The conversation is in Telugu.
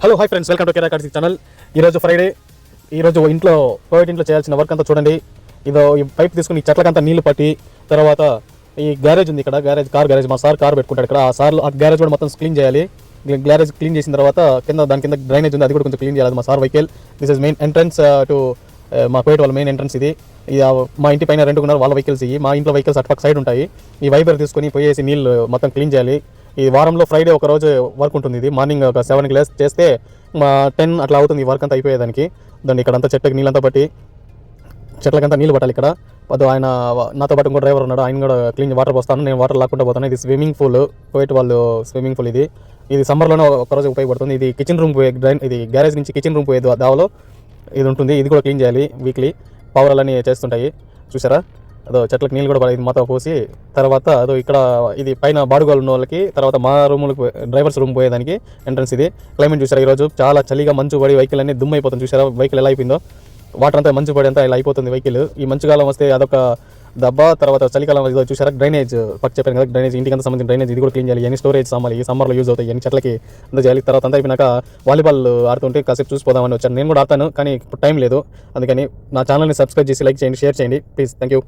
Hello hi friends, welcome to Kera cards channel. ఈరోజు ఫ్రైడే. ఈరోజు ప్రైవేట్ ఇంట్లో చేయాల్సిన వర్క్ అంతా చూడండి. ఇదో ఈ పైప్ తీసుకుని ఈ చెట్లకంతా నీళ్లు పట్టి, తర్వాత ఈ గ్యారేజ్ ఉంది ఇక్కడ, కార్ గ్యారేజ్. మా సార్ కార్ పెట్టుకుంటాడు ఇక్కడ. ఆ గ్యారేజ్ కూడా మొత్తం క్లీన్ చేయాలి. గ్యారేజ్ క్లీన్ చేసిన తర్వాత దాని కింద డ్రైనేజ్ ఉంది, అది కూడా కొంచెం క్లీన్ చేయాలి. మా sir vehicle. This is main entrance to మా కోయిట్ వాళ్ళ మెయిన్ ఎంట్రన్స్ ఇది. మా ఇంటి పైన రెండుకున్నారు వాళ్ళ వెహికల్స్. మా ఇంట్లో వెహికల్స్ అటుపక్క సైడ్ ఉంటాయి. ఈ వైబర్ తీసుకొని పోయేసి నీళ్ళు మొత్తం క్లీన్ చేయాలి. ఈ వారంలో ఫ్రైడే ఒక రోజు వర్క్ ఉంటుంది. ఇది మార్నింగ్ ఒక 7కి లేసి చేస్తే 10 అట్లా అవుతుంది ఈ వర్క్ అంతా అయిపోయేదానికి. దాన్ని ఇక్కడంతా చెట్లకి నీళ్ళంతా పట్టి చెట్లకంతా నీళ్ళు పట్టాలి ఇక్కడ. ఆయన నాతో పాటు ఇంకో డ్రైవర్ ఉన్నాడు, ఆయన కూడా క్లీన్ వాటర్ పోస్తాను, నేను వాటర్ లాక్కుంటూ పోతాను. ఇది స్విమ్మింగ్ పూల్, కోయిట్ వాళ్ళు స్విమ్మింగ్ పూల్ ఇది సమ్మర్లోనే ఒకరోజు ఉపయోగపడుతుంది. ఇది కిచెన్ రూమ్ పోయే ఇది గ్యారేజ్ నుంచి కిచెన్ రూమ్ పోయే దావలో ఇది ఉంటుంది. ఇది కూడా క్లీన్ చేయాలి వీక్లీ. పవర్లన్నీ చేస్తుంటాయి చూసారా. అదో చెట్లకు నీళ్ళు కూడా ఇది మాతో పోసి, తర్వాత ఇక్కడ ఇది పైన బాడుగోలు ఉన్న వాళ్ళకి, తర్వాత మా రూములకు డ్రైవర్స్ రూమ్ పోయేదానికి ఎంట్రన్స్ ఇది. క్లైమేట్ చూసారా, ఈరోజు చాలా చలిగా మంచు పడి వెహికల్ అన్ని దుమ్ము అయిపోతుంది. చూసారా వెహికల్ ఎలా అయిపోయిందో, వాటర్ అంతా మంచు పడి అంతా ఇలా అయిపోతుంది వెహికల్. ఈ మంచుకాలం వస్తే అదొక దెబ్బ. తర్వాత చలికాలం ఇదో చూసారా, డ్రైనేజ్ పక్క చెప్పాను కదా, డ్రైనేజ్ ఇంటికి అంతా సంబంధించిన డ్రైనేజ్ ఇది కూడా క్లీన్ చేయాలి. ఎన్ని స్టోరేజ్ సామాన్లు ఈ సమ్మర్లో యూజ్ అవుతాయి, ఎన్ని చెట్లకి అంతా చేయాలి. తర్వాత అంతా అయిపోయినాక వాలీబాల్ ఆడుతుంటే కాసేపు చూసిపోదామని వచ్చాను. నేను కూడా ఆడతాను, కానీ ఇప్పుడు టైం లేదు. అందుకని నా ఛానల్ని సబ్స్క్రైబ్ చేసి లైక్ చేయండి, షేర్ చేయండి ప్లీజ్. Thank you.